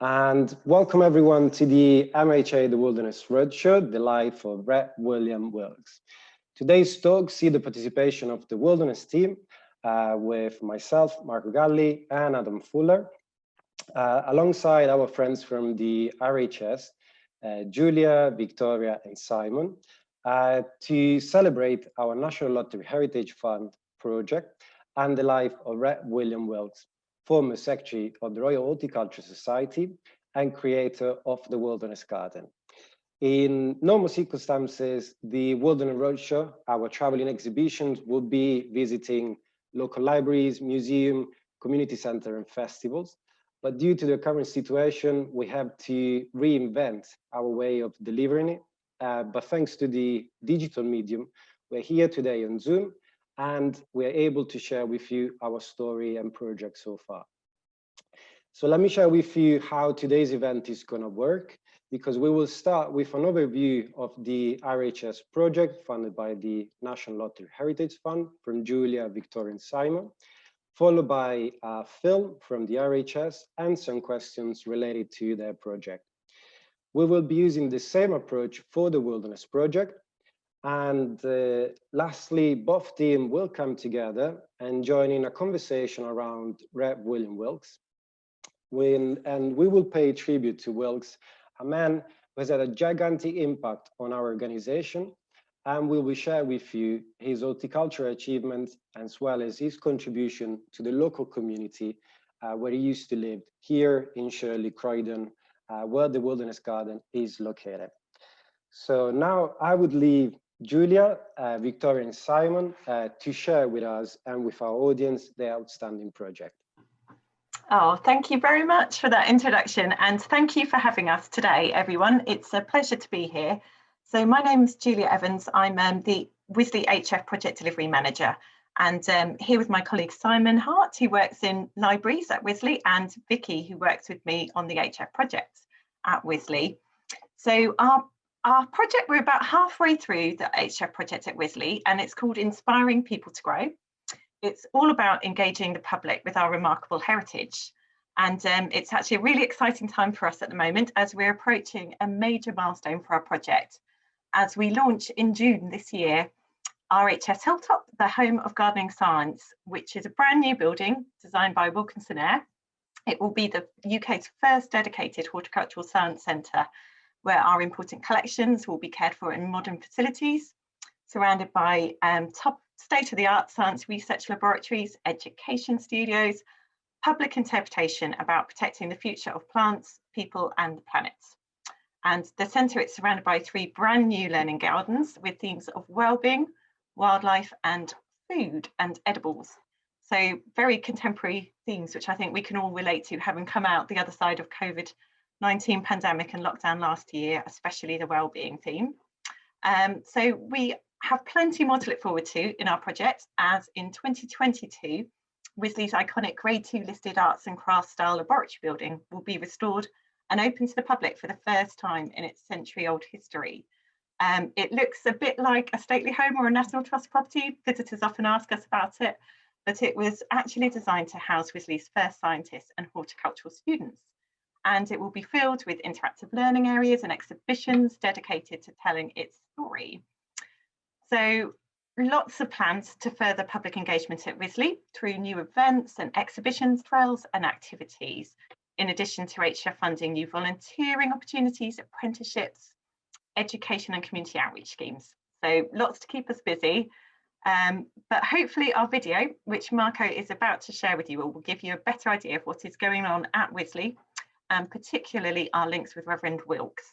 And welcome everyone to the MHA The Wilderness Roadshow, the Life of Rev. Wilkes. Today's talk see the participation of the Wilderness team with myself, Marco Galli, and Adam Fuller, alongside our friends from the RHS, Julia, Victoria, and Simon, to celebrate our National Lottery Heritage Fund project and the life of Rev. Wilkes, former secretary of the Royal Horticultural Society and creator of the Wilderness Garden. In normal circumstances, the Wilderness Roadshow, our traveling exhibitions, will be visiting local libraries, museums, community centers, and festivals. But due to the current situation, we have to reinvent our way of delivering it. But thanks to the digital medium, we're here today on Zoom, and we're able to share with you our story and project so far. So let me share with you how today's event is going to work, because we will start with an overview of the RHS project funded by the National Lottery Heritage Fund from Julia, Victoria, and Simon, followed by a film from the RHS and some questions related to their project. We will be using the same approach for the Wilderness project. And lastly, both teams will come together and join in a conversation around Rev. Wilkes. And we will pay tribute to Wilkes, a man who has had a gigantic impact on our organization, and we will share with you his horticultural achievements as well as his contribution to the local community where he used to live here in Shirley, Croydon, where the Wilderness Garden is located. So now I would leave Julia, Victoria, and Simon to share with us and with our audience their outstanding project. Oh, thank you very much for that introduction, and thank you for having us today, everyone. It's a pleasure to be here. So my name's Julia Evans. I'm the Wisley HF Project Delivery Manager, and here with my colleague Simon Hart, who works in libraries at Wisley, and Vicky, who works with me on the HF projects at Wisley. So our project, we're about halfway through the HF project at Wisley, and it's called Inspiring People to Grow. It's all about engaging the public with our remarkable heritage. And it's actually a really exciting time for us at the moment as we're approaching a major milestone for our project. As we launch in June this year, RHS Hilltop, the home of gardening science, which is a brand new building designed by Wilkes. It will be the UK's first dedicated horticultural science centre, where our important collections will be cared for in modern facilities, surrounded by top state-of-the-art science research laboratories, education studios, public interpretation about protecting the future of plants, people, and the planet. And the centre is surrounded by 3 brand new learning gardens with themes of well-being, wildlife, and food and edibles. So very contemporary themes, which I think we can all relate to, having come out the other side of COVID-19 pandemic and lockdown last year, especially the well-being theme. So we have plenty more to look forward to in our project, as in 2022, Wisley's iconic Grade 2 listed arts and crafts style laboratory building will be restored and open to the public for the first time in its century-old history. It looks a bit like a stately home or a National Trust property. Visitors often ask us about it, but it was actually designed to house Wisley's first scientists and horticultural students. And it will be filled with interactive learning areas and exhibitions dedicated to telling its story. So lots of plans to further public engagement at Wisley through new events and exhibitions, trails and activities, in addition to HF funding new volunteering opportunities, apprenticeships, education and community outreach schemes. So lots to keep us busy. But hopefully our video, which Marco is about to share with you, will give you a better idea of what is going on at Wisley, and particularly our links with Reverend Wilkes.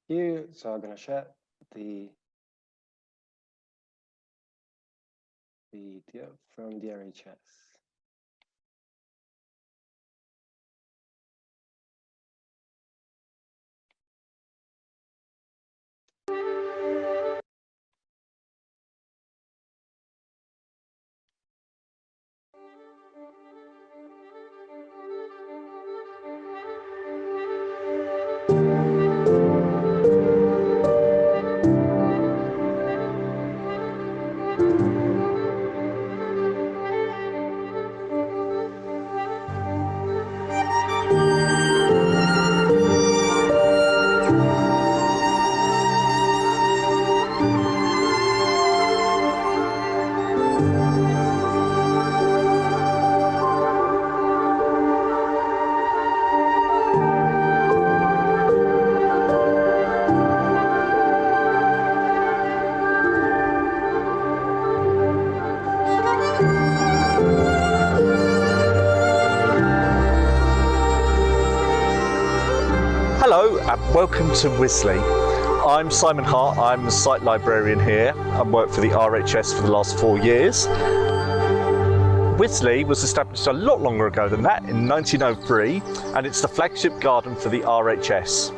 So I'm going to share the video from the RHS. Hello and welcome to Wisley. I'm Simon Hart, I'm the site librarian here and worked for the RHS for the last 4 years. Wisley was established a lot longer ago than that, in 1903, and it's the flagship garden for the RHS.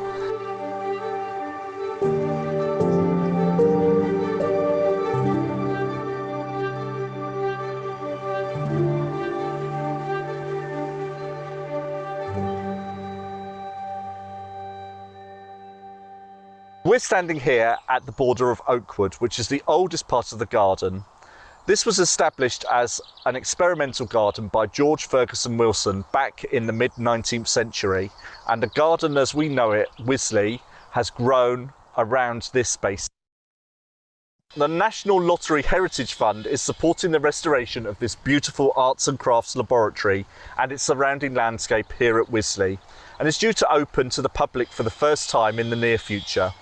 We're standing here at the border of Oakwood, which is the oldest part of the garden. This was established as an experimental garden by George Ferguson Wilson back in the mid-19th century, and the garden as we know it, Wisley, has grown around this space. The National Lottery Heritage Fund is supporting the restoration of this beautiful arts and crafts laboratory and its surrounding landscape here at Wisley, and it's due to open to the public for the first time in the near future.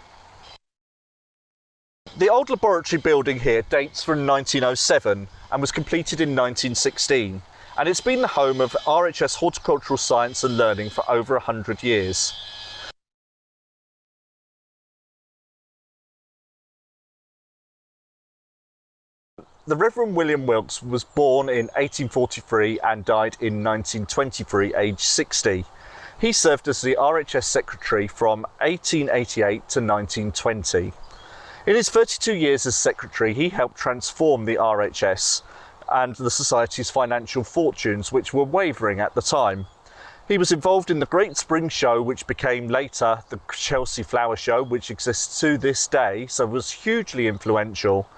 The old laboratory building here dates from 1907 and was completed in 1916, and it's been the home of RHS Horticultural Science and Learning for over 100 years. The Reverend William Wilkes was born in 1843 and died in 1923, aged 60. He served as the RHS Secretary from 1888 to 1920. In his 32 years as Secretary, he helped transform the RHS and the Society's financial fortunes, which were wavering at the time. He was involved in the Great Spring Show, which became later the Chelsea Flower Show, which exists to this day, so was hugely influential,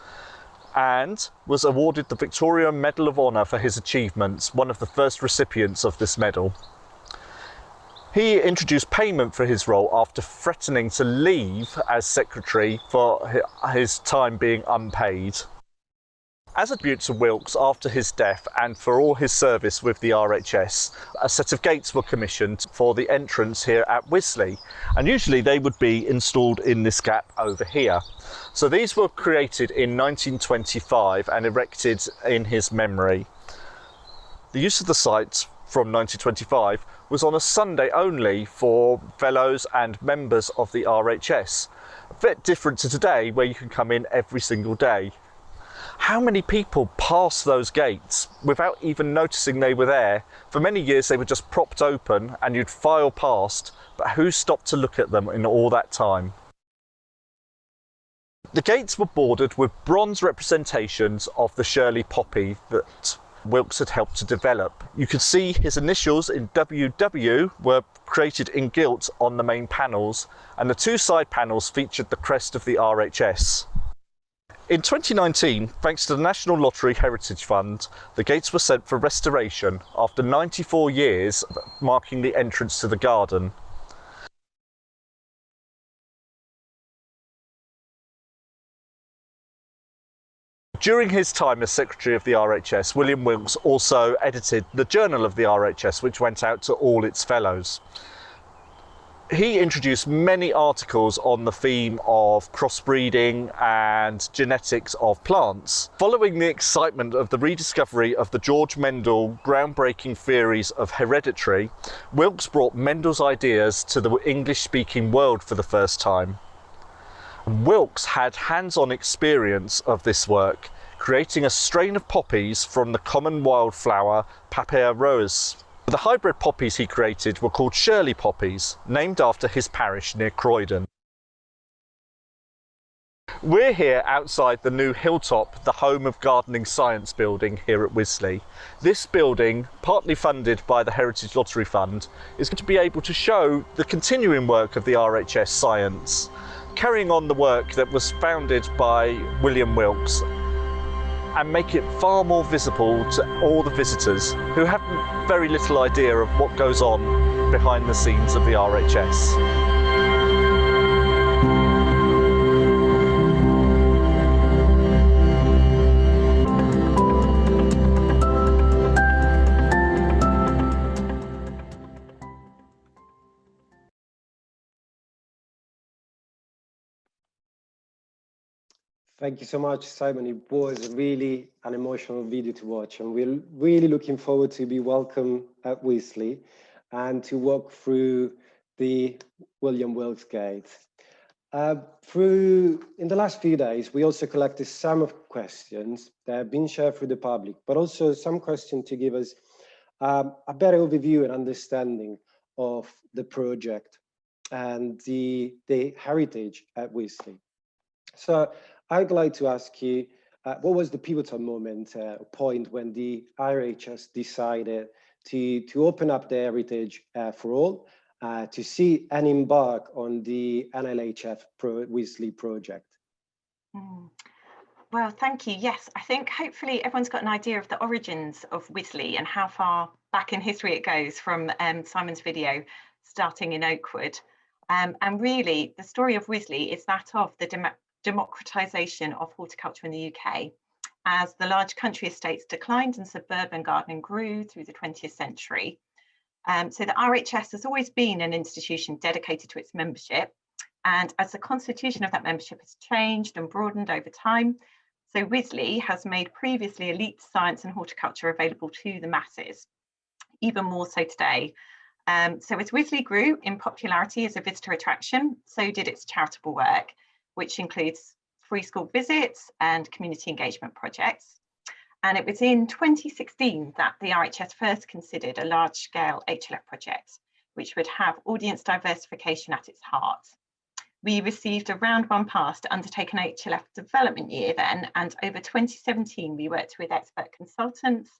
and was awarded the Victoria Medal of Honour for his achievements, one of the first recipients of this medal. He introduced payment for his role after threatening to leave as Secretary for his time being unpaid. As a tribute to Wilkes after his death and for all his service with the RHS, a set of gates were commissioned for the entrance here at Wisley, and usually they would be installed in this gap over here. So these were created in 1925 and erected in his memory. The use of the site from 1925 was on a Sunday only for fellows and members of the RHS. A bit different to today where you can come in every single day. How many people passed those gates without even noticing they were there? For many years they were just propped open and you'd file past, but who stopped to look at them in all that time? The gates were bordered with bronze representations of the Shirley Poppy that Wilkes had helped to develop. You could see his initials in WW were created in gilt on the main panels, and the two side panels featured the crest of the RHS. In 2019, thanks to the National Lottery Heritage Fund, the gates were sent for restoration after 94 years marking the entrance to the garden. During his time as Secretary of the RHS, William Wilkes also edited the Journal of the RHS, which went out to all its fellows. He introduced many articles on the theme of crossbreeding and genetics of plants. Following the excitement of the rediscovery of the George Mendel groundbreaking theories of hereditary, Wilkes brought Mendel's ideas to the English-speaking world for the first time. Wilkes had hands-on experience of this work, creating a strain of poppies from the common wildflower Papaya rose. The hybrid poppies he created were called Shirley poppies, named after his parish near Croydon. We're here outside the new Hilltop, the home of gardening science building here at Wisley. This building, partly funded by the Heritage Lottery Fund, is going to be able to show the continuing work of the RHS Science, carrying on the work that was founded by William Wilkes, and make it far more visible to all the visitors who have very little idea of what goes on behind the scenes of the RHS. Thank you so much, Simon. It was really an emotional video to watch, and we're really looking forward to be welcome at Wisley and to walk through the William Wilkes Gate. In the last few days, we also collected some of questions that have been shared through the public, but also some questions to give us a better overview and understanding of the project and the heritage at Wisley. So I'd like to ask you, what was the pivotal moment, point when the RHS decided to open up the heritage for all, to see and embark on the NLHF Wisley project? Well, thank you. Yes, I think hopefully everyone's got an idea of the origins of Wisley and how far back in history it goes from Simon's video starting in Oakwood. And really, the story of Wisley is that of the democratisation of horticulture in the UK as the large country estates declined and suburban gardening grew through the 20th century. So the RHS has always been an institution dedicated to its membership. And as the constitution of that membership has changed and broadened over time, so Wisley has made previously elite science and horticulture available to the masses, even more so today. So as Wisley grew in popularity as a visitor attraction, so did its charitable work, which includes free school visits and community engagement projects. And it was in 2016 that the RHS first considered a large-scale HLF project, which would have audience diversification at its heart. We received a round one pass to undertake an HLF development year then, and over 2017 we worked with expert consultants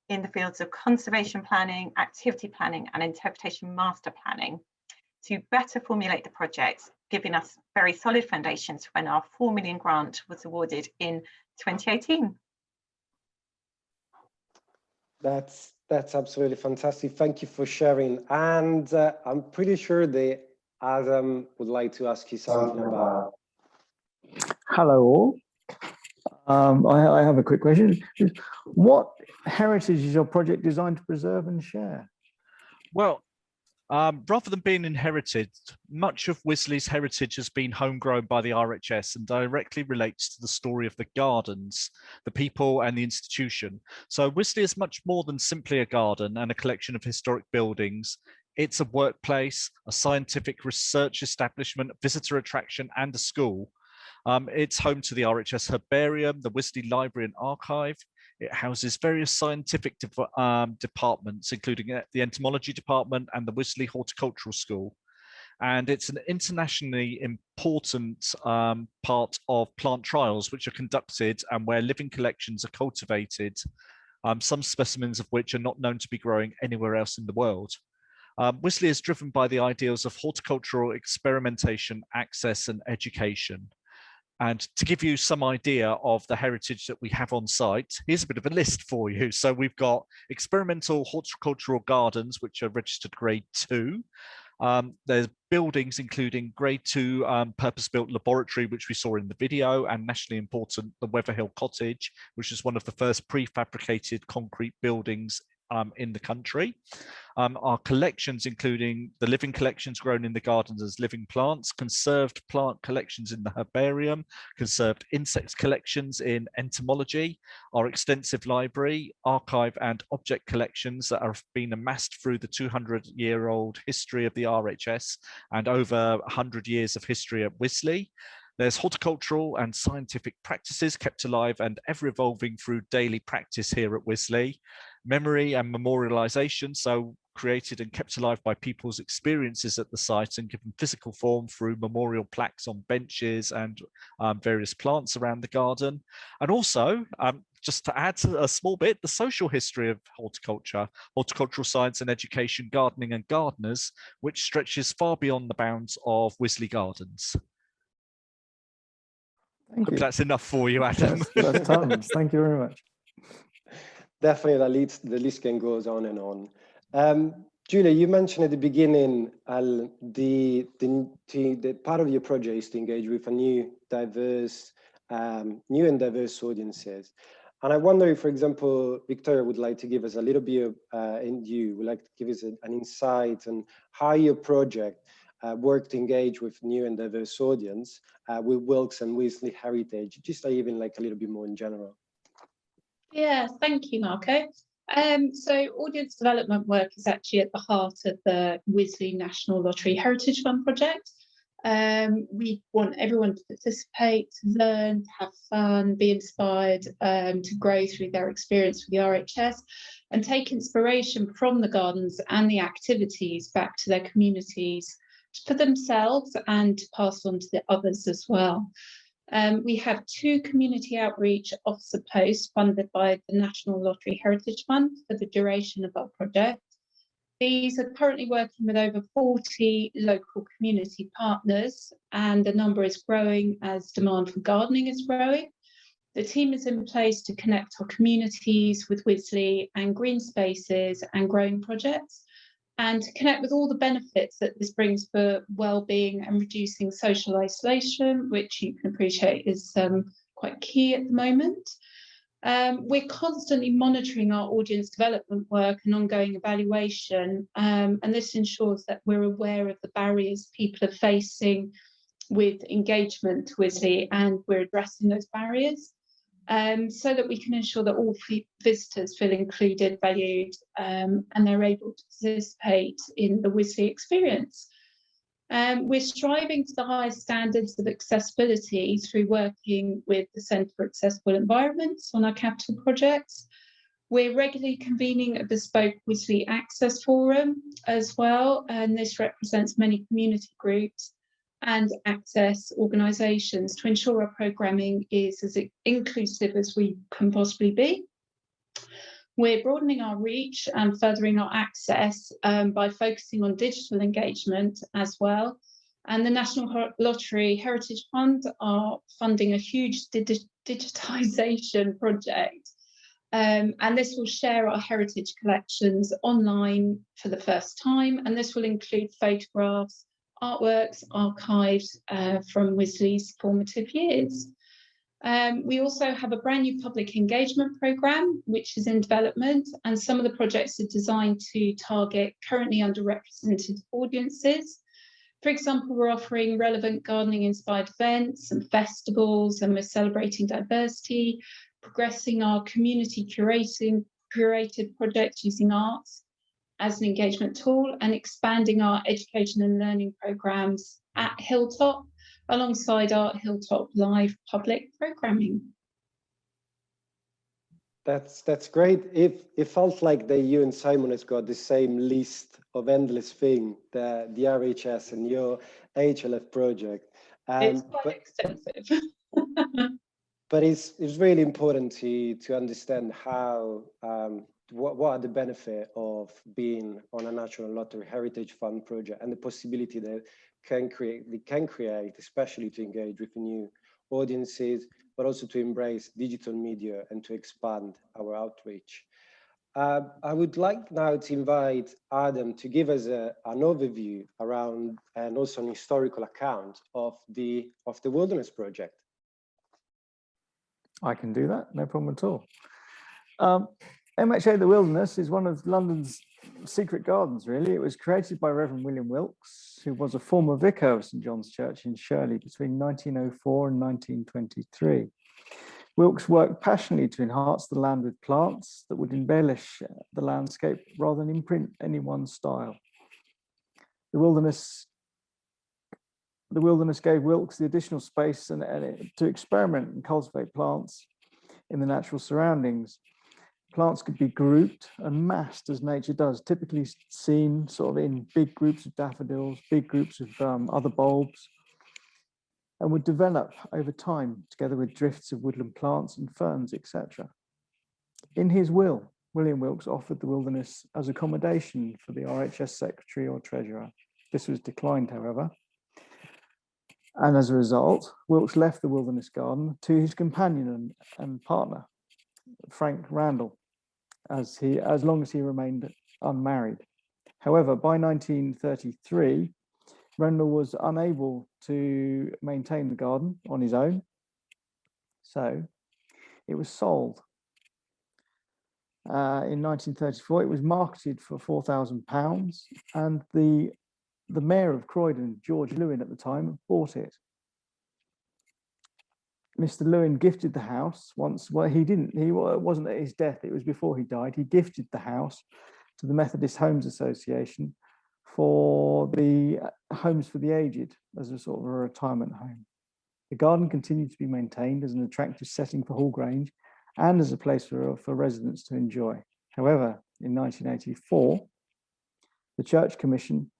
in the fields of conservation planning, activity planning and interpretation master planning to better formulate the projects, giving us very solid foundations when our £4 million grant was awarded in 2018. That's absolutely fantastic. Thank you for sharing. And I'm pretty sure that Adam would like to ask you something about. Hello all. I have a quick question. What heritage is your project designed to preserve and share? Well, rather than being inherited, much of Wisley's heritage has been homegrown by the RHS and directly relates to the story of the gardens, the people and the institution. So Wisley is much more than simply a garden and a collection of historic buildings. It's a workplace, a scientific research establishment, visitor attraction and a school. It's home to the RHS Herbarium, the Wisley Library and Archive. It houses various scientific departments, including the Entomology Department and the Wisley Horticultural School. And it's an internationally important part of plant trials, which are conducted and where living collections are cultivated, some specimens of which are not known to be growing anywhere else in the world. Wisley is driven by the ideals of horticultural experimentation, access and education. And to give you some idea of the heritage that we have on site, here's a bit of a list for you. So we've got experimental horticultural gardens, which are registered grade 2. There's buildings including grade 2 purpose-built laboratory, which we saw in the video, and nationally important, the Weatherhill Cottage, which is one of the first prefabricated concrete buildings in the country. Our collections, including the living collections grown in the gardens as living plants, conserved plant collections in the herbarium, conserved insects collections in entomology, our extensive library, archive and object collections that have been amassed through the 200-year-old history of the RHS and over 100 years of history at Wisley. There's horticultural and scientific practices kept alive and ever evolving through daily practice here at Wisley. Memory and memorialization, so created and kept alive by people's experiences at the site and given physical form through memorial plaques on benches and various plants around the garden. And also, just to add a small bit, the social history of horticulture, horticultural science and education, gardening and gardeners, which stretches far beyond the bounds of Wisley Gardens. Thank you. That's enough for you, Adam. That's tons. Thank you very much. Definitely, the list can go on and on. Julia, you mentioned at the beginning the part of your project is to engage with a new and diverse audiences. And I wonder if, for example, Victoria would like to give us a little bit and you would like to give us an insight on how your project work to engage with new and diverse audience with Wilkes and Wisley heritage, just even like a little bit more in general. Yeah, thank you, Marco. So audience development work is actually at the heart of the Wisley National Lottery Heritage Fund project. We want everyone to participate, to learn, to have fun, be inspired, to grow through their experience with the RHS and take inspiration from the gardens and the activities back to their communities for themselves and to pass on to the others as well. We have 2 community outreach officer posts funded by the National Lottery Heritage Fund for the duration of our project. These are currently working with over 40 local community partners, and the number is growing as demand for gardening is growing. The team is in place to connect our communities with Wisley and green spaces and growing projects, and to connect with all the benefits that this brings for well-being and reducing social isolation, which you can appreciate is quite key at the moment. We're constantly monitoring our audience development work and ongoing evaluation, and this ensures that we're aware of the barriers people are facing with engagement to Wisley, and we're addressing those barriers. So that we can ensure that all visitors feel included, valued, and they're able to participate in the Wisley experience. We're striving to the highest standards of accessibility through working with the Centre for Accessible Environments on our capital projects. We're regularly convening a bespoke Wisley Access Forum as well, and this represents many community groups and access organisations to ensure our programming is as inclusive as we can possibly be. We're broadening our reach and furthering our access by focusing on digital engagement as well. And the National Lottery Heritage Fund are funding a huge digitisation project. And this will share our heritage collections online for the first time. And this will include photographs, artworks, archived from Wisley's formative years. We also have a brand new public engagement programme, which is in development, and some of the projects are designed to target currently underrepresented audiences. For example, we're offering relevant gardening-inspired events and festivals, and we're celebrating diversity, progressing our community curated projects using arts as an engagement tool, and expanding our education and learning programmes at Hilltop, alongside our Hilltop Live public programming. That's great. It felt like that you and Simon has got the same list of endless things, the RHS and your HLF project. It's quite extensive. But it's really important to understand how what are the benefits of being on a National Lottery Heritage Fund project and the possibility that can create, especially to engage with new audiences, but also to embrace digital media and to expand our outreach. I would like now to invite Adam to give us an overview around and also an historical account of the Wilderness Project. I can do that, no problem at all. MHA The Wilderness is one of London's secret gardens, really. It was created by Reverend William Wilkes, who was a former vicar of St John's Church in Shirley between 1904 and 1923. Wilkes worked passionately to enhance the land with plants that would embellish the landscape rather than imprint any one style. The wilderness gave Wilkes the additional space to experiment and cultivate plants in the natural surroundings. Plants could be grouped and massed as nature does, typically seen sort of in big groups of daffodils, big groups of other bulbs, and would develop over time together with drifts of woodland plants and ferns, etc. In his will, William Wilkes offered the wilderness as accommodation for the RHS secretary or treasurer. This was declined, however. And as a result, Wilkes left the Wilderness Garden to his companion and partner, Frank Randall, as long as he remained unmarried. However, by 1933, Randall was unable to maintain the garden on his own, so it was sold. In 1934, it was marketed for £4,000, and the mayor of Croydon, George Lewin at the time, bought it. Mr. Lewin gifted the house once. Well, it wasn't at his death, it was before he died. He gifted the house to the Methodist Homes Association for the Homes for the Aged as a sort of a retirement home. The garden continued to be maintained as an attractive setting for Hall Grange and as a place for residents to enjoy. However, in 1984, the Church Commission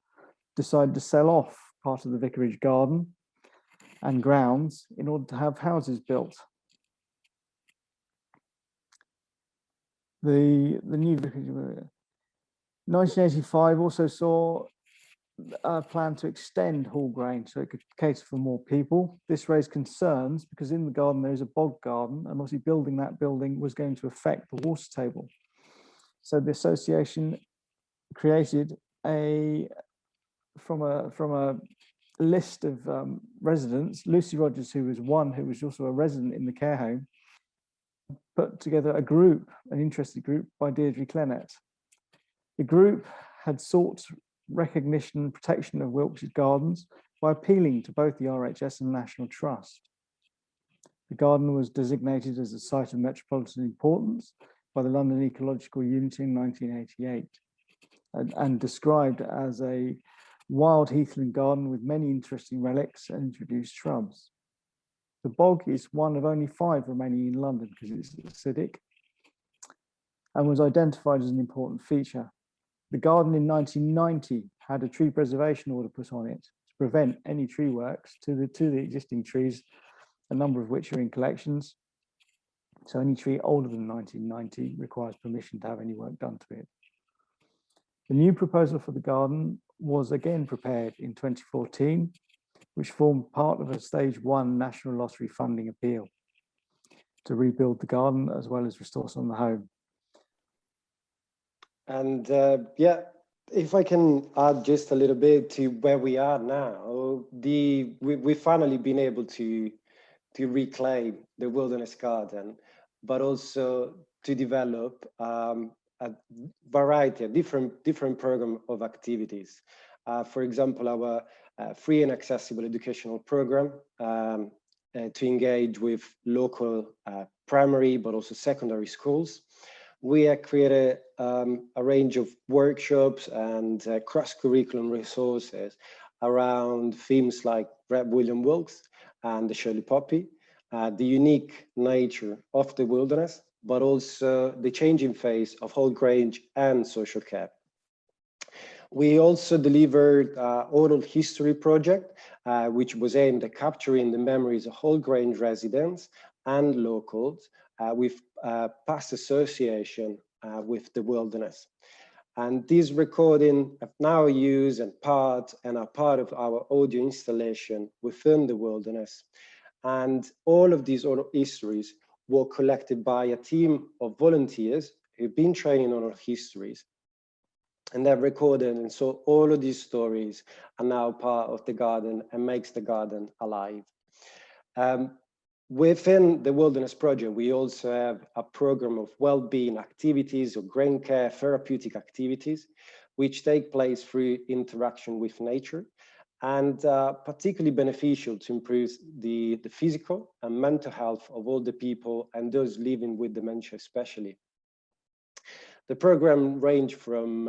decided to sell off part of the vicarage garden and grounds in order to have houses built. The new vicarage, 1985 also saw a plan to extend Hall Grange so it could cater for more people. This raised concerns because in the garden there is a bog garden, and obviously building that building was going to affect the water table. So the association created from a list of residents, Lucy Rogers, who was also a resident in the care home, put together a group, an interested group by Deirdre Clennett. The group had sought recognition and protection of Wilkes gardens by appealing to both the RHS and National Trust. The garden was designated as a site of metropolitan importance by the London Ecological Unity in 1988 and described as a wild heathland garden with many interesting relics and introduced shrubs. The bog is one of only 5 remaining in London because it's acidic and was identified as an important feature. The garden in 1990 had a tree preservation order put on it to prevent any tree works to the existing trees, a number of which are in collections. So any tree older than 1990 requires permission to have any work done to it. The new proposal for the garden was again prepared in 2014, which formed part of a stage 1 National Lottery funding appeal to rebuild the garden as well as restore some of the home. And yeah, if I can add just a little bit to where we are now, we've finally been able to reclaim the wilderness garden, but also to develop a variety of different program of activities. For example, our free and accessible educational program to engage with local primary but also secondary schools. We have created a range of workshops and cross-curriculum resources around themes like William Wilkes and the Shirley Poppy, the unique nature of the wilderness, but also the changing phase of Hall Grange and social care. We also delivered an oral history project, which was aimed at capturing the memories of Hall Grange residents and locals with past association with the wilderness. And these recordings are now used and are part of our audio installation within the wilderness. And all of these oral histories were collected by a team of volunteers who've been training on oral histories. And they're recorded, and so all of these stories are now part of the garden and makes the garden alive. Within the Wilderness Project, we also have a program of well-being activities or grain care therapeutic activities, which take place through interaction with nature and particularly beneficial to improve the physical and mental health of all the people and those living with dementia especially. The program ranged from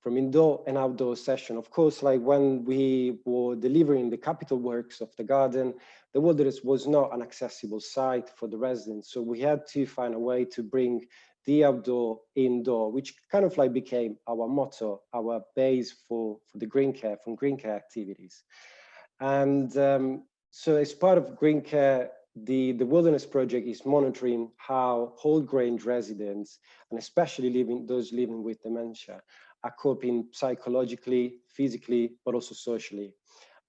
indoor and outdoor session. Of course, like when we were delivering the capital works of the garden, the wilderness was not an accessible site for the residents. So we had to find a way to bring the outdoor indoor, which kind of like became our motto, our base for the green care, from green care activities. And so as part of green care, the Wilderness Project is monitoring how Hall Grange residents, and especially those living with dementia, are coping psychologically, physically, but also socially.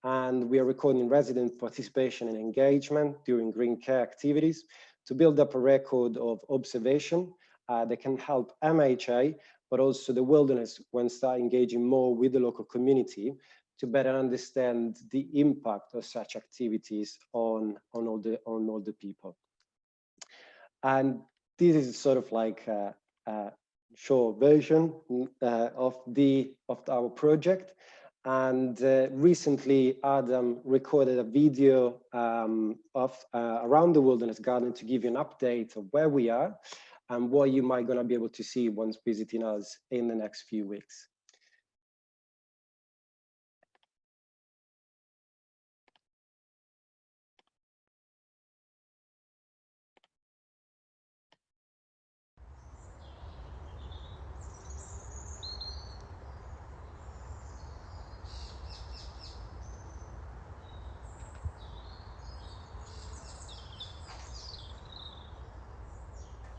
And we are recording resident participation and engagement during green care activities to build up a record of observation that can help MHA, but also the wilderness when start engaging more with the local community to better understand the impact of such activities on all the people. And this is sort of like a short version of our project. And recently, Adam recorded a video of around the Wilderness Garden to give you an update of where we are and what you might gonna be able to see once visiting us in the next few weeks.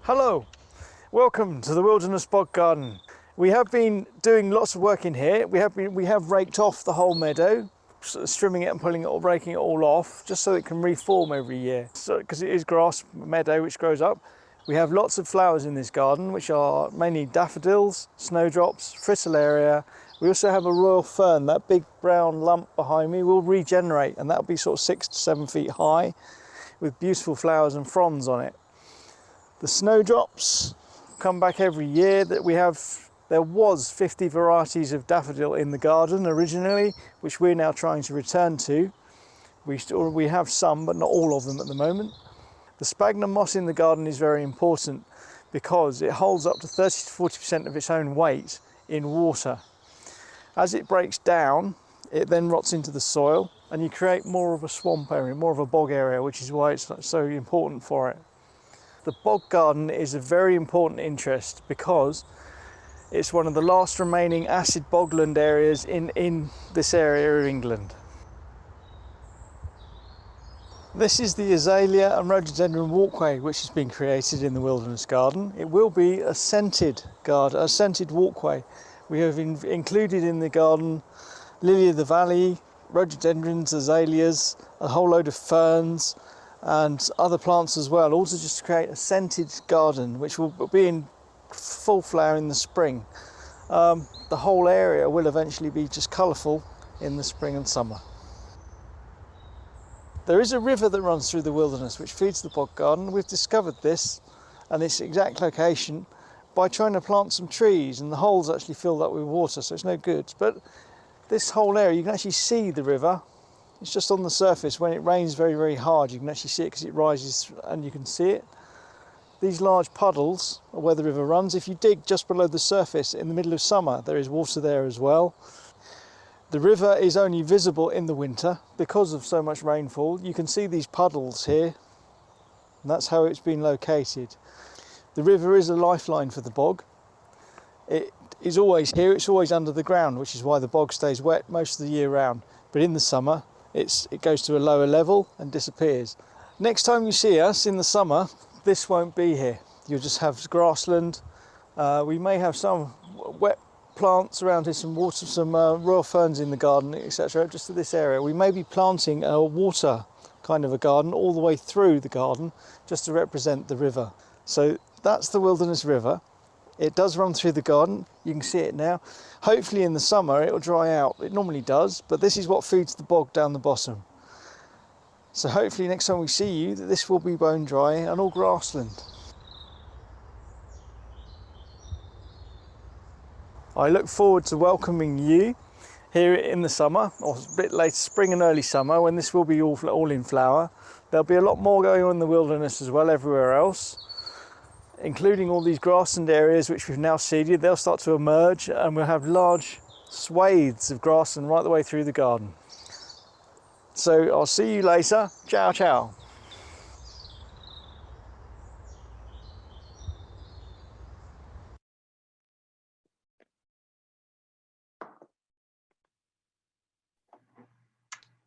Hello, welcome to the Wilderness Bog Garden. We have been doing lots of work in here. We have raked off the whole meadow, trimming it and pulling it or breaking it all off, just so it can reform every year. So, because it is grass meadow which grows up. We have lots of flowers in this garden, which are mainly daffodils, snowdrops, fritillaria. We also have a royal fern. That big brown lump behind me will regenerate, and that'll be sort of 6 to 7 feet high, with beautiful flowers and fronds on it. The snowdrops come back every year. There was 50 varieties of daffodil in the garden originally, which we're now trying to return to. We have some, but not all of them at the moment. The sphagnum moss in the garden is very important because it holds up to 30 to 40% of its own weight in water. As it breaks down, it then rots into the soil and you create more of a swamp area, more of a bog area, which is why it's so important for it. The bog garden is a very important interest because it's one of the last remaining acid bogland areas in this area of England. This is the Azalea and Rhododendron Walkway which has been created in the Wilderness Garden. It will be a scented garden, a scented walkway. We have included in the garden lily of the valley, rhododendrons, azaleas, a whole load of ferns, and other plants as well, also just to create a scented garden which will be in full flower in the spring. The whole area will eventually be just colourful in the spring and summer. There is a river that runs through the wilderness which feeds the bog garden. We've discovered this and its exact location by trying to plant some trees, and the holes actually filled up with water, so it's no good. But this whole area, you can actually see the river. It's just on the surface. When it rains very, very hard, you can actually see it because it rises and you can see it. These large puddles are where the river runs. If you dig just below the surface in the middle of summer, there is water there as well. The river is only visible in the winter because of so much rainfall. You can see these puddles here, and that's how it's been located. The river is a lifeline for the bog. It is always here, it's always under the ground, which is why the bog stays wet most of the year round. But in the summer, it goes to a lower level and disappears. Next time you see us in the summer, this won't be here. You'll just have grassland. We may have some wet plants around here, some water, some royal ferns in the garden, etc. Just to this area. We may be planting a water kind of a garden all the way through the garden, just to represent the river. So that's the Wilderness River. It does run through the garden. You can see it now. Hopefully in the summer it will dry out. It normally does, but this is what feeds the bog down the bottom. So hopefully next time we see you, this will be bone dry and all grassland. I look forward to welcoming you here in the summer, or a bit later, spring and early summer, when this will be all in flower. There'll be a lot more going on in the wilderness as well, everywhere else, including all these grassland areas which we've now seeded. They'll start to emerge and we'll have large swathes of grassland right the way through the garden. So I'll see you later. Ciao, ciao.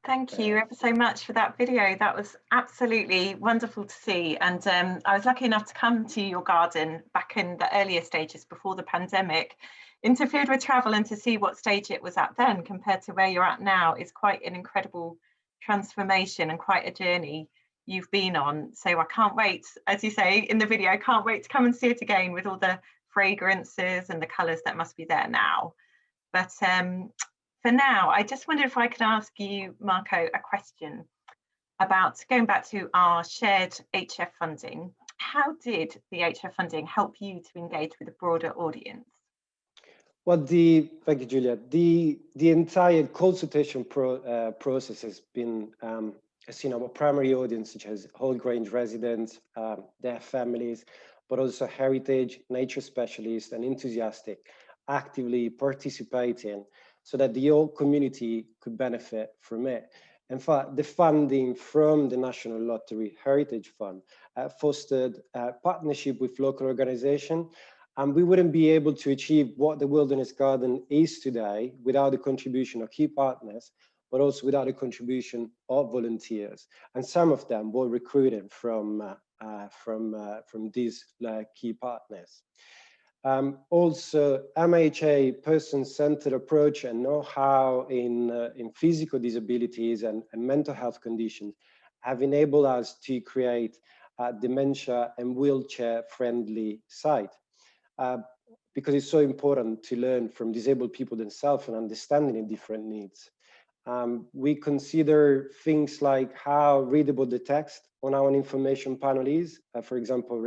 Thank you ever so much for that video. That was absolutely wonderful to see. And I was lucky enough to come to your garden back in the earlier stages before the pandemic. Interfered with travel, and to see what stage it was at then compared to where you're at now is quite an incredible transformation and quite a journey you've been on. So I can't wait, as you say in the video, I can't wait to come and see it again with all the fragrances and the colours that must be there now. But for now, I just wondered if I could ask you, Marco, a question about going back to our shared HF funding. How did the HF funding help you to engage with a broader audience? Well, thank you, Julia. The entire consultation process has been, has seen our primary audience, such as whole Grange residents, their families, but also heritage, nature specialists, and enthusiastic, actively participating so that the whole community could benefit from it. In fact, the funding from the National Lottery Heritage Fund fostered a partnership with local organizations, and we wouldn't be able to achieve what the Wilderness Garden is today without the contribution of key partners, but also without the contribution of volunteers. And some of them were recruited from these key partners. Also, MHA person-centered approach and know-how in physical disabilities and mental health conditions have enabled us to create a dementia and wheelchair-friendly site. Because it's so important to learn from disabled people themselves and understanding the different needs. We consider things like how readable the text on our information panel is, for example,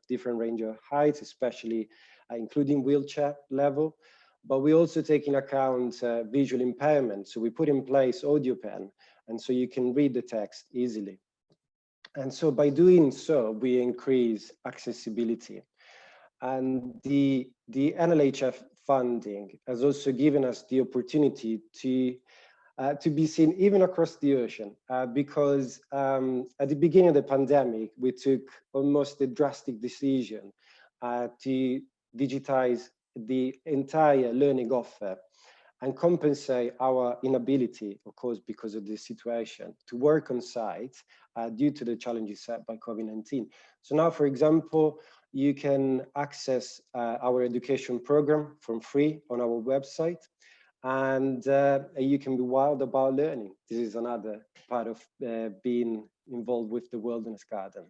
different range of heights, especially including wheelchair level, but we also take in account visual impairment. So we put in place audio pen, and so you can read the text easily. And so by doing so, we increase accessibility. And the NLHF funding has also given us the opportunity to be seen even across the ocean, because at the beginning of the pandemic, we took almost a drastic decision to digitize the entire learning offer and compensate our inability, of course, because of the situation, to work on site due to the challenges set by COVID-19. So now, for example, you can access our education program for free on our website, and you can be wild about learning. This is another part of being involved with the Wilderness Garden.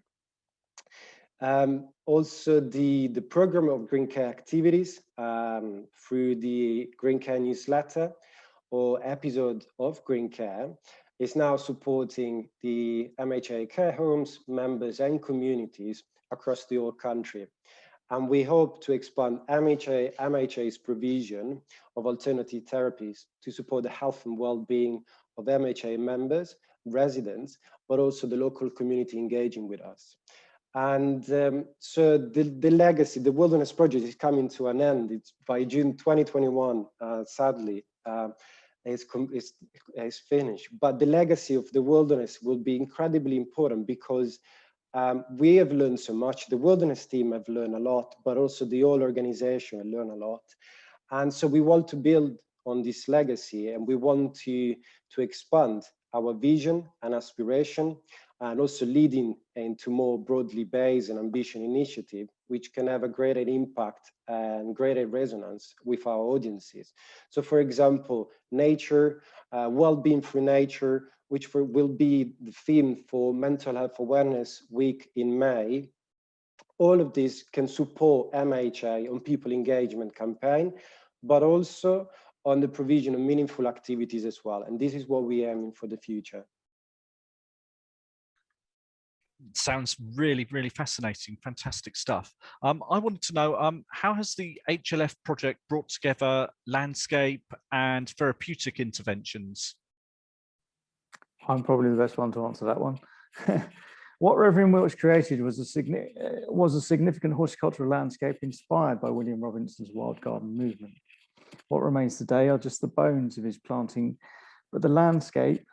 Also, the program of green care activities through the Green Care newsletter or episode of Green Care is now supporting the MHA care homes, members and communities across the whole country. And we hope to expand MHA's provision of alternative therapies to support the health and well-being of MHA members, residents, but also the local community engaging with us. And so the legacy, the Wilderness Project is coming to an end. It's by June 2021, sadly, is finished. But the legacy of the Wilderness will be incredibly important because we have learned so much. The Wilderness team have learned a lot, but also the whole organization have learned a lot. And so we want to build on this legacy, and we want to expand our vision and aspiration, and also leading into more broadly based and ambitious initiative, which can have a greater impact and greater resonance with our audiences. So for example, nature, well-being through nature, which will be the theme for Mental Health Awareness Week in May. All of this can support MHA on people engagement campaign, but also on the provision of meaningful activities as well. And this is what we're aiming for the future. Sounds really, really fascinating, fantastic stuff. I wanted to know, how has the HLF project brought together landscape and therapeutic interventions? I'm probably the best one to answer that one. What Reverend Wilkes created was a significant horticultural landscape inspired by William Robinson's wild garden movement. What remains today are just the bones of his planting, but the landscape,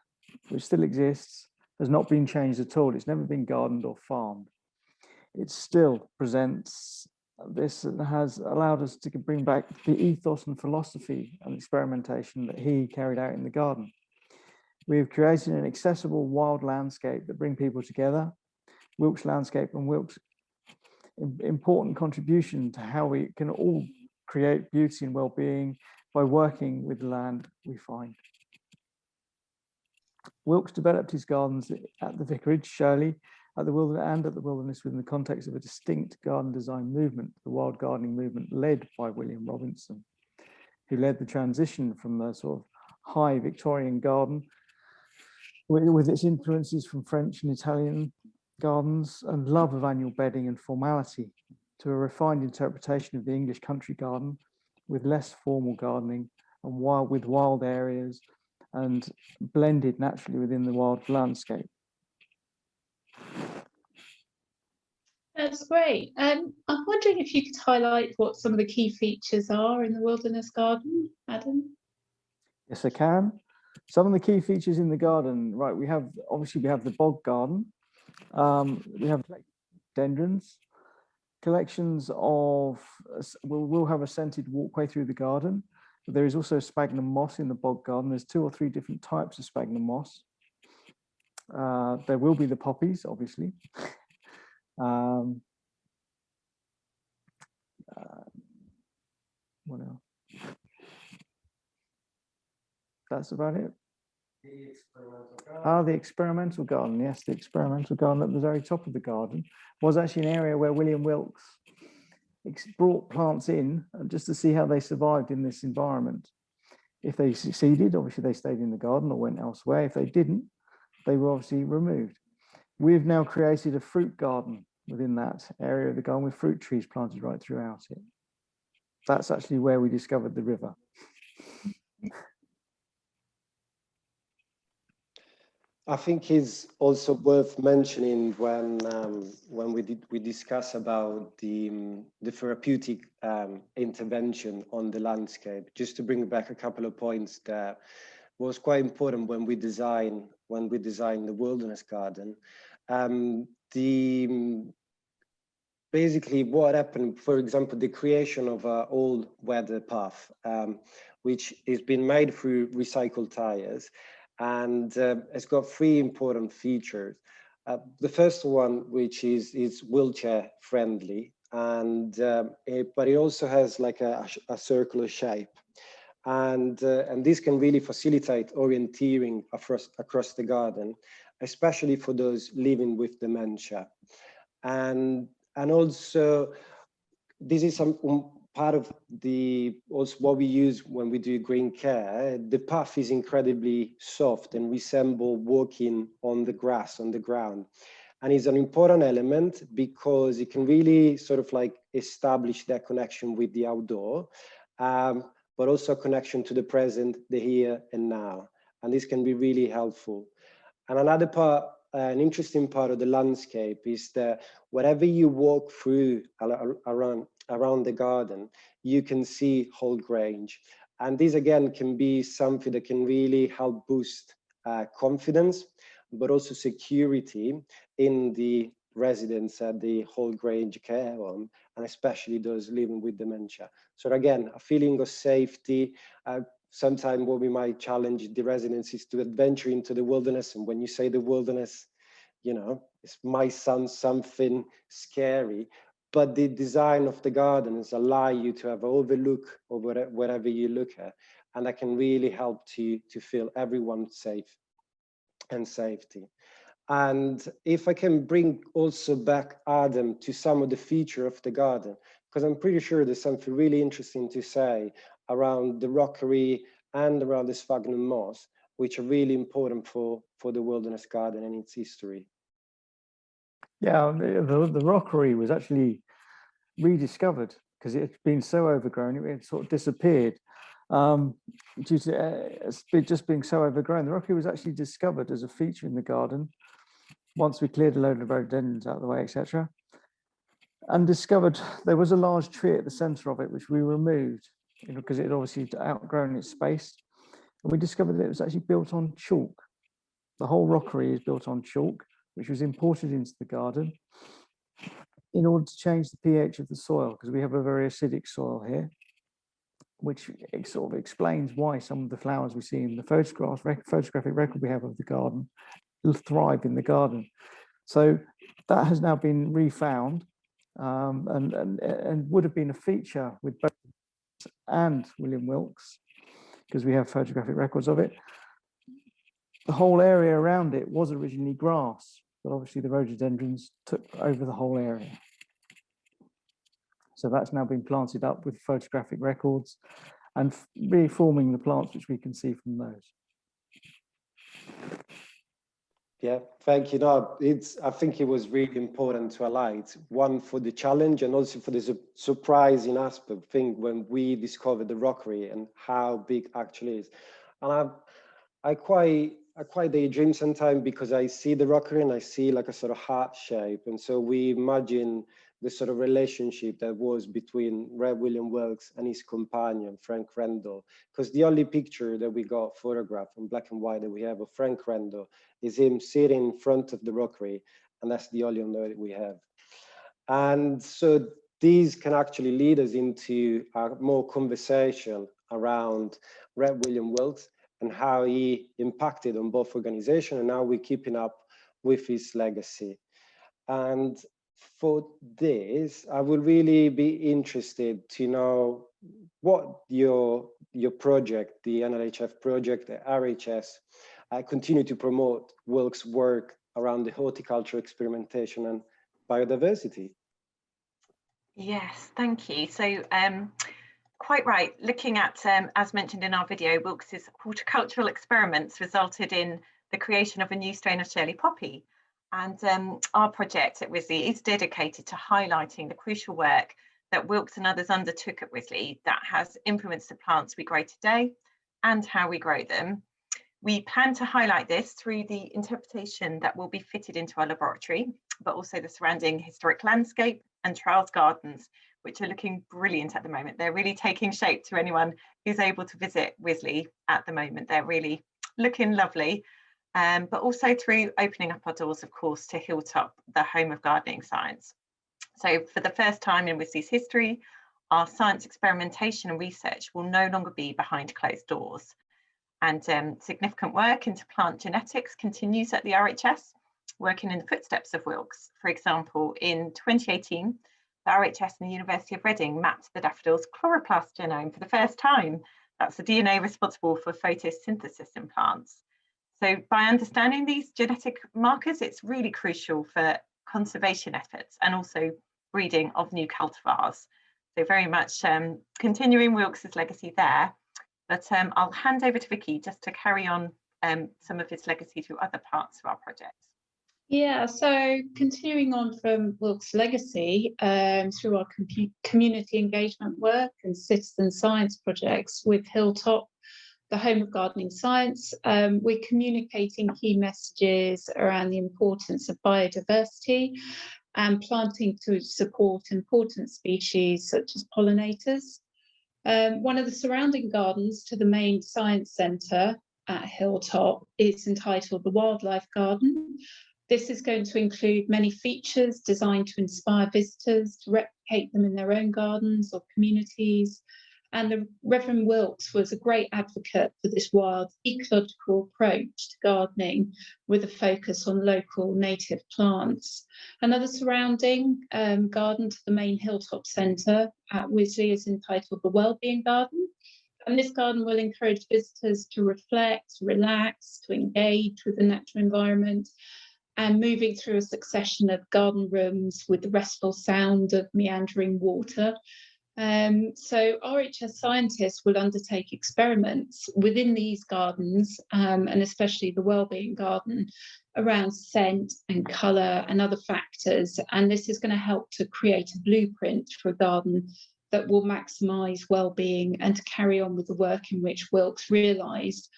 which still exists, has not been changed at all. It's never been gardened or farmed. It still presents this and has allowed us to bring back the ethos and philosophy and experimentation that he carried out in the garden. We have created an accessible wild landscape that bring people together. Wilkes Landscape and Wilkes' important contribution to how we can all create beauty and well-being by working with the land we find. Wilkes developed his gardens at the Vicarage, Shirley, at the Wilderness within the context of a distinct garden design movement, the wild gardening movement led by William Robinson, who led the transition from the sort of high Victorian garden with its influences from French and Italian gardens and love of annual bedding and formality to a refined interpretation of the English country garden with less formal gardening and with wild areas and blended naturally within the wild landscape. That's great. I'm wondering if you could highlight what some of the key features are in the Wilderness Garden, Adam? Yes, I can. Some of the key features in the garden, right, we have the bog garden. We have dendrons, collections of, we'll have a scented walkway through the garden. But there is also sphagnum moss in the bog garden. There's 2 or 3 different types of sphagnum moss. There will be the poppies, obviously. What else? That's about it. The experimental garden. Yes, the experimental garden at the very top of the garden was actually an area where William Wilkes brought plants in just to see how they survived in this environment. If they succeeded, obviously they stayed in the garden or went elsewhere. If they didn't, they were obviously removed. We've now created a fruit garden within that area of the garden with fruit trees planted right throughout it. That's actually where we discovered the river. I think it's also worth mentioning when we discuss about the therapeutic intervention on the landscape, just to bring back a couple of points that was quite important when we designed the wilderness garden. Basically what happened, for example, the creation of an old weather path, which has been made through recycled tires. And it's got 3 important features. The first one, which is wheelchair friendly, and but it also has like a circular shape, and this can really facilitate orienteering across the garden, especially for those living with dementia, and also this is some part of also what we use when we do green care. The path is incredibly soft and resemble walking on the grass, on the ground. And it's an important element because it can really sort of like establish that connection with the outdoor, but also a connection to the present, the here and now. And this can be really helpful. And another part, an interesting part of the landscape is that wherever you walk through around the garden, you can see whole grange. And this again can be something that can really help boost confidence, but also security in the residents at the whole grange care home, and especially those living with dementia. So again, a feeling of safety. Sometimes what we might challenge the residents is to adventure into the wilderness. And when you say the wilderness, you know, it might sound something scary, but the design of the gardens allow you to have an overlook over wherever you look at. And that can really help to feel everyone safe and safety. And if I can bring also back Adam to some of the feature of the garden, because I'm pretty sure there's something really interesting to say around the rockery and around the sphagnum moss, which are really important for the wilderness garden and its history. Yeah, the rockery was actually rediscovered because it had been so overgrown, it had sort of disappeared due to just being so overgrown. The rockery was actually discovered as a feature in the garden once we cleared a load of rhododendrons out of the way, etc. And discovered there was a large tree at the center of it, which we removed, you know, because it had obviously outgrown its space. And we discovered that it was actually built on chalk. The whole rockery is built on chalk, which was imported into the garden in order to change the pH of the soil, because we have a very acidic soil here, which sort of explains why some of the flowers we see in the photographic record we have of the garden thrive in the garden. So that has now been refound and would have been a feature with both and William Wilkes, because we have photographic records of it. The whole area around it was originally grass, but obviously the rhododendrons took over the whole area. So that's now been planted up with photographic records and reforming the plants which we can see from those. Yeah, thank you. No, I think it was really important to highlight, one, for the challenge and also for the surprising aspect thing when we discovered the rockery and how big actually is. And I quite daydream sometimes because I see the rockery and I see like a sort of heart shape. And so we imagine the sort of relationship that was between Rev William Wilkes and his companion, Frank Randall, because the only picture that we got photographed in black and white that we have of Frank Randall is him sitting in front of the rockery, and that's the only one that we have. And so these can actually lead us into a more conversation around Rev William Wilkes and how he impacted on both organizations and how we're keeping up with his legacy. And for this, I would really be interested to know what your project, the NLHF project, the RHS, continue to promote Wilkes' work around the horticultural experimentation and biodiversity. Yes, thank you. So quite right, looking at, as mentioned in our video, Wilkes' horticultural experiments resulted in the creation of a new strain of Shirley Poppy. And our project at Wisley is dedicated to highlighting the crucial work that Wilkes and others undertook at Wisley that has influenced the plants we grow today and how we grow them. We plan to highlight this through the interpretation that will be fitted into our laboratory, but also the surrounding historic landscape and trials gardens, which are looking brilliant at the moment. They're really taking shape to anyone who's able to visit Wisley at the moment. They're really looking lovely. But also through opening up our doors, of course, to Hilltop, the home of gardening science. So for the first time in Wisley's history, our science experimentation and research will no longer be behind closed doors. And significant work into plant genetics continues at the RHS, working in the footsteps of Wilkes. For example, in 2018, the RHS and the University of Reading mapped the daffodil's chloroplast genome for the first time. That's the DNA responsible for photosynthesis in plants. So by understanding these genetic markers, it's really crucial for conservation efforts and also breeding of new cultivars. So very much continuing Wilkes' legacy there. But I'll hand over to Vicky just to carry on some of his legacy through other parts of our project. Yeah, so continuing on from Wilkes' legacy through our community engagement work and citizen science projects with Hilltop, the home of gardening science, we're communicating key messages around the importance of biodiversity and planting to support important species such as pollinators. One of the surrounding gardens to the main science centre at Hilltop is entitled the Wildlife Garden. This is going to include many features designed to inspire visitors to replicate them in their own gardens or communities. And the Reverend Wilkes was a great advocate for this wild ecological approach to gardening with a focus on local native plants. Another surrounding garden to the main Hilltop Centre at Wisley is entitled the Wellbeing Garden. And this garden will encourage visitors to reflect, relax, to engage with the natural environment, and moving through a succession of garden rooms with the restful sound of meandering water. So RHS scientists will undertake experiments within these gardens, and especially the Wellbeing Garden, around scent and colour and other factors. And this is going to help to create a blueprint for a garden that will maximise well-being and to carry on with the work in which Wilkes realised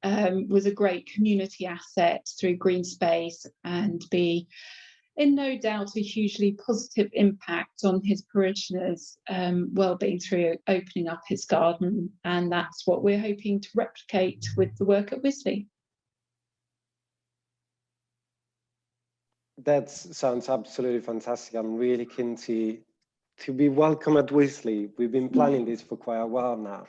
was a great community asset through green space and be in no doubt a hugely positive impact on his parishioners' well-being through opening up his garden. And that's what we're hoping to replicate with the work at Wisley. That sounds absolutely fantastic. I'm really keen to be welcome at Wisley. We've been planning this for quite a while now.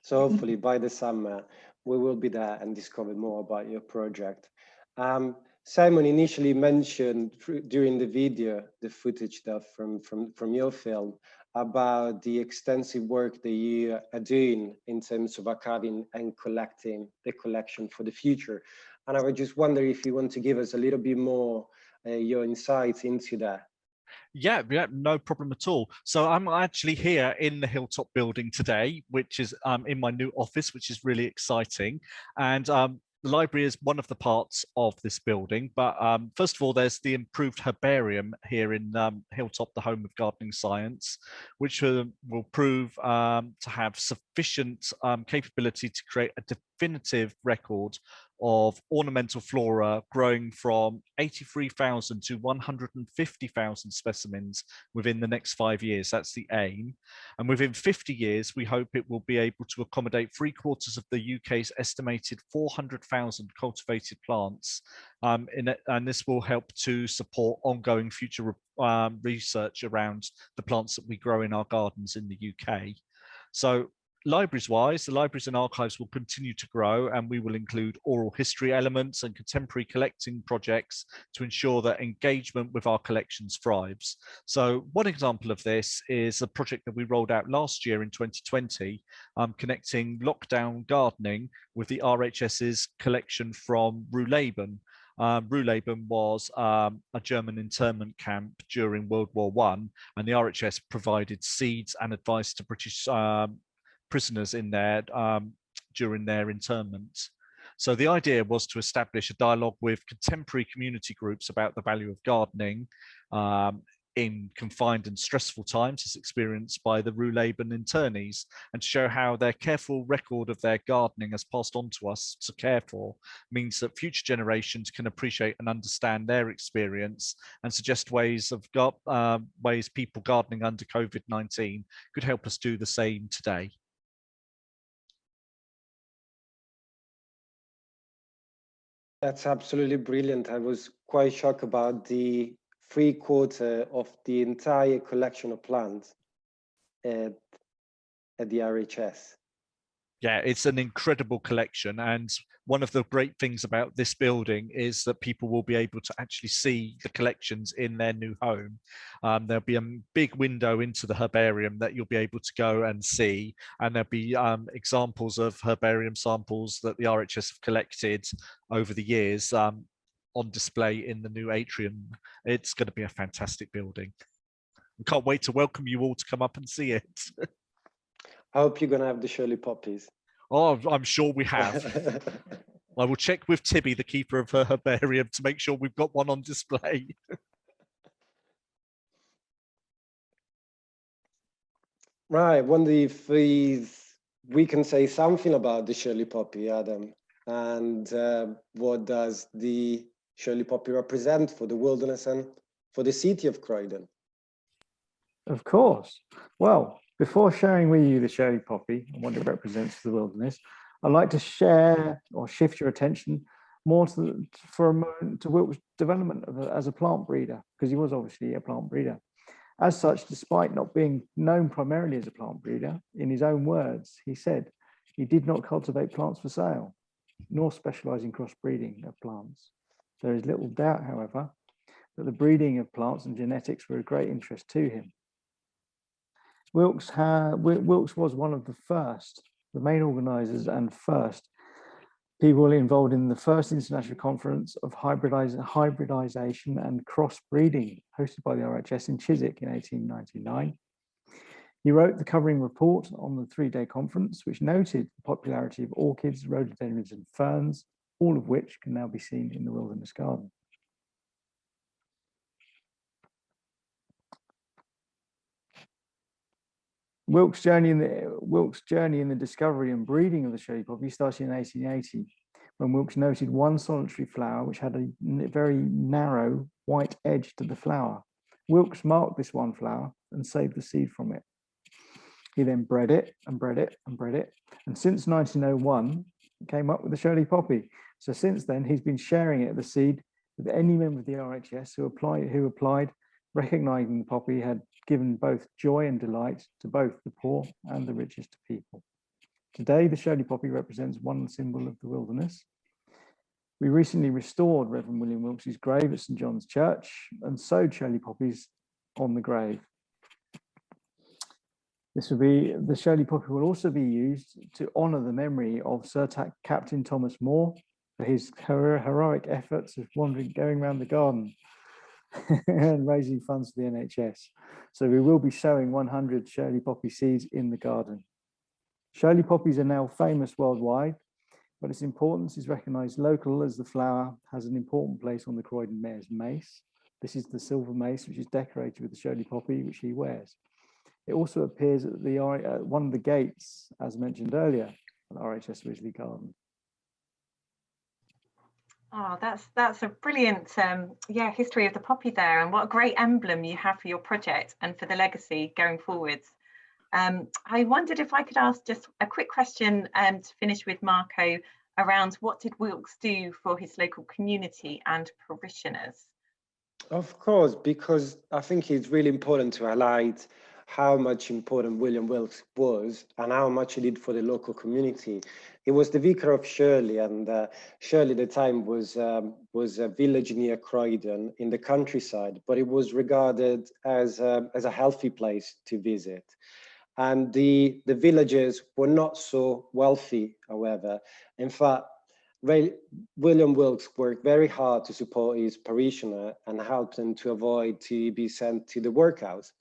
So hopefully by the summer, we will be there and discover more about your project. Simon initially mentioned during the video, the footage that from your film, about the extensive work that you are doing in terms of archiving and collecting the collection for the future. And I would just wonder if you want to give us a little bit more your insights into that. Yeah, no problem at all. So I'm actually here in the Hilltop building today, which is in my new office, which is really exciting. And the library is one of the parts of this building, but first of all, there's the improved herbarium here in Hilltop, the home of gardening science, which will prove to have sufficient capability to create a definitive record of ornamental flora growing from 83,000 to 150,000 specimens within the next 5 years. That's the aim. And within 50 years, we hope it will be able to accommodate 3/4 of the UK's estimated 400,000 cultivated plants. And this will help to support ongoing future research around the plants that we grow in our gardens in the UK. So libraries-wise, the libraries and archives will continue to grow, and we will include oral history elements and contemporary collecting projects to ensure that engagement with our collections thrives. So one example of this is a project that we rolled out last year in 2020, connecting lockdown gardening with the RHS's collection from Rhododendron. Rhododendron was a German internment camp during World War I, and the RHS provided seeds and advice to British prisoners in there during their internment. So the idea was to establish a dialogue with contemporary community groups about the value of gardening in confined and stressful times as experienced by the Rhododendron internees, and to show how their careful record of their gardening as passed on to us to care for means that future generations can appreciate and understand their experience and suggest ways people gardening under COVID-19 could help us do the same today. That's absolutely brilliant. I was quite shocked about the 3/4 of the entire collection of plants at the RHS. Yeah, it's an incredible collection, and one of the great things about this building is that people will be able to actually see the collections in their new home. There'll be a big window into the herbarium that you'll be able to go and see, and there'll be examples of herbarium samples that the RHS have collected over the years on display in the new atrium. It's going to be a fantastic building. We can't wait to welcome you all to come up and see it. I hope you're going to have the Shirley Poppies. Oh, I'm sure we have. I will check with Tibby, the keeper of her herbarium, to make sure we've got one on display. Right, I wonder if we can say something about the Shirley Poppy, Adam, and what does the Shirley Poppy represent for the wilderness and for the city of Croydon? Of course. Well, before sharing with you the Shirley Poppy and what it represents for the wilderness, I'd like to share or shift your attention more for a moment to Wilkes' development as a plant breeder, because he was obviously a plant breeder. As such, despite not being known primarily as a plant breeder, in his own words, he said he did not cultivate plants for sale, nor specialize in crossbreeding of plants. There is little doubt, however, that the breeding of plants and genetics were of great interest to him. Wilkes was one of the main organisers and first people involved in the first international conference of hybridization and crossbreeding hosted by the RHS in Chiswick in 1899. He wrote the covering report on the 3-day conference, which noted the popularity of orchids, rhododendrons and ferns, all of which can now be seen in the Wilderness Garden. Wilkes' journey in the discovery and breeding of the Shirley Poppy started in 1880, when Wilkes noted one solitary flower which had a very narrow white edge to the flower. Wilkes marked this one flower and saved the seed from it. He then bred it and bred it and bred it, and since 1901 came up with the Shirley Poppy. So since then, he's been sharing it, the seed, with any member of the RHS who applied, recognizing the poppy had given both joy and delight to both the poor and the richest people. Today, the Shirley Poppy represents one symbol of the wilderness. We recently restored Reverend William Wilkes' grave at St. John's Church and sowed Shirley Poppies on the grave. The Shirley Poppy will also be used to honour the memory of Sir Captain Thomas Moore for his heroic efforts of going around the garden and raising funds for the NHS. So we will be sowing 100 Shirley Poppy seeds in the garden. Shirley Poppies are now famous worldwide, but its importance is recognised local as the flower has an important place on the Croydon Mayor's mace. This is the silver mace, which is decorated with the Shirley Poppy, which he wears. It also appears at the one of the gates, as mentioned earlier, at RHS Wisley Garden. Oh, that's a brilliant history of the poppy there, and what a great emblem you have for your project and for the legacy going forwards. I wondered if I could ask just a quick question to finish with Marco around what did Wilkes do for his local community and parishioners? Of course, because I think it's really important to highlight how much important William Wilkes was and how much he did for the local community. He was the Vicar of Shirley, and Shirley at the time was a village near Croydon in the countryside, but it was regarded as a healthy place to visit. And the villagers were not so wealthy, however. In fact, William Wilkes worked very hard to support his parishioner and help them to avoid to be sent to the workhouse.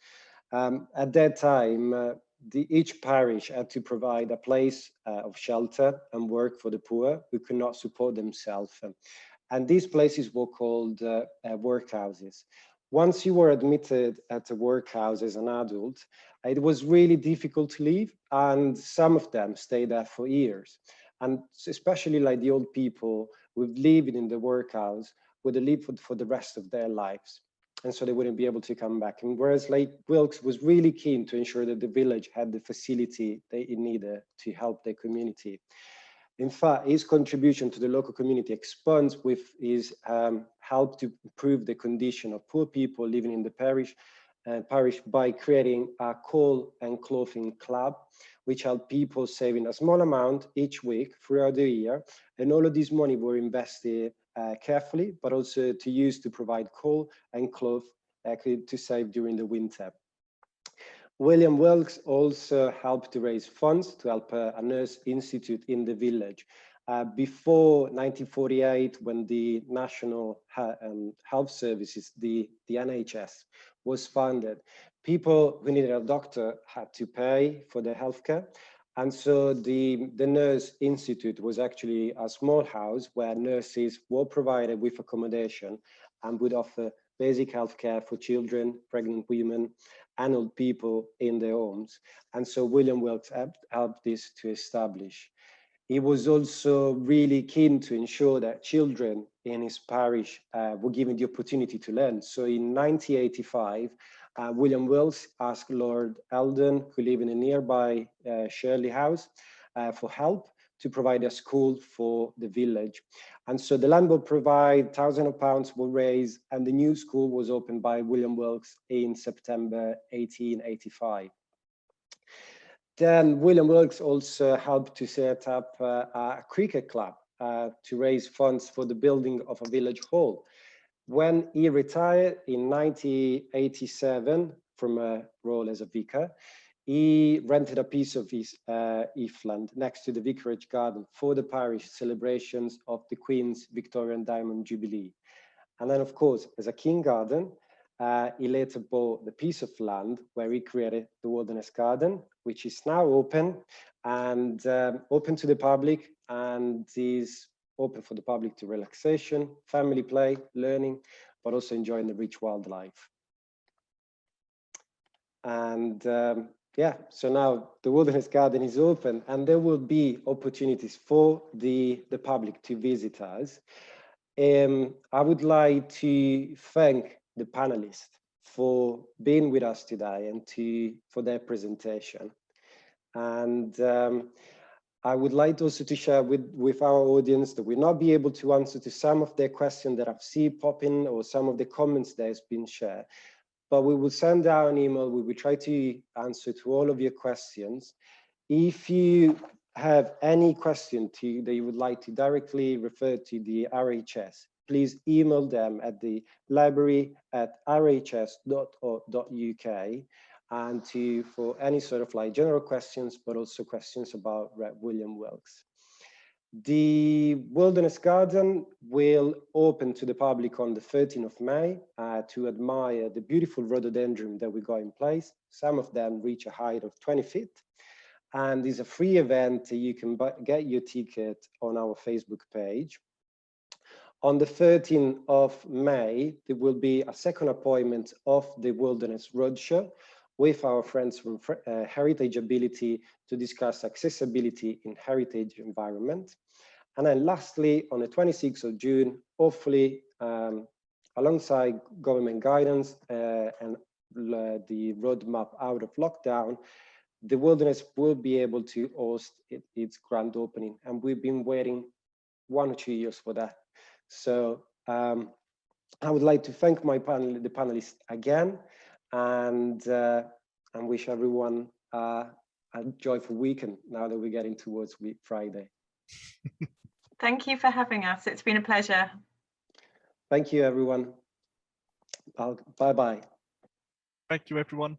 At that time, each parish had to provide a place of shelter and work for the poor who could not support themselves. And these places were called workhouses. Once you were admitted at a workhouse as an adult, it was really difficult to leave, and some of them stayed there for years. And especially like the old people who've lived in the workhouse would live for the rest of their lives. And so they wouldn't be able to come back. And whereas like Wilkes was really keen to ensure that the village had the facility they needed to help their community. In fact, his contribution to the local community expands with his help to improve the condition of poor people living in the parish by creating a coal and clothing club, which helped people saving a small amount each week throughout the year. And all of this money were invested carefully, but also to use to provide coal and cloth to save during the winter. William Wilkes also helped to raise funds to help a nurse institute in the village. Before 1948, when the National Health Services, the NHS, was founded, people who needed a doctor had to pay for their healthcare. And so the Nurse Institute was actually a small house where nurses were provided with accommodation and would offer basic healthcare for children, pregnant women, and old people in their homes. And so William Wilkes helped this to establish. He was also really keen to ensure that children in his parish were given the opportunity to learn. So in 1985, William Wilkes asked Lord Eldon, who lived in a nearby Shirley house, for help to provide a school for the village. And so the land will provide thousands of pounds were raised, and the new school was opened by William Wilkes in September 1885. Then William Wilkes also helped to set up a cricket club to raise funds for the building of a village hall. When he retired in 1987 from a role as a vicar, he rented a piece of his heathland next to the vicarage garden for the parish celebrations of the Queen's Victorian Diamond Jubilee. And then, of course, as a king garden, he later bought the piece of land where he created the Wilderness Garden, which is now open and open to the public, and is open for the public to relaxation, family play, learning, but also enjoying the rich wildlife. And yeah, so now the Wilderness Garden is open, and there will be opportunities for the public to visit us. I would like to thank the panelists for being with us today and for their presentation. And I would like also to share with our audience that we'll not be able to answer to some of their questions that I've seen popping or some of the comments that has been shared, but we will send out an email. We will try to answer to all of your questions. If you have any question that you would like to directly refer to the RHS, please email them at the library@rhs.org.uk and for any sort of like general questions, but also questions about William Wilkes. The Wilderness Garden will open to the public on the 13th of May to admire the beautiful rhododendron that we got in place. Some of them reach a height of 20 feet. and it's a free event. You can get your ticket on our Facebook page. On the 13th of May, there will be a second appointment of the Wilderness Roadshow with our friends from Heritage Ability to discuss accessibility in heritage environment. And then lastly, on the 26th of June, hopefully, alongside government guidance and the roadmap out of lockdown, the Wilderness will be able to host its grand opening. And we've been waiting 1 or 2 years for that. So I would like to thank the panelists again, and wish everyone a joyful weekend now that we're getting towards Friday. Thank you for having us. It's been a pleasure. Thank you, everyone. Bye-bye. Thank you, everyone.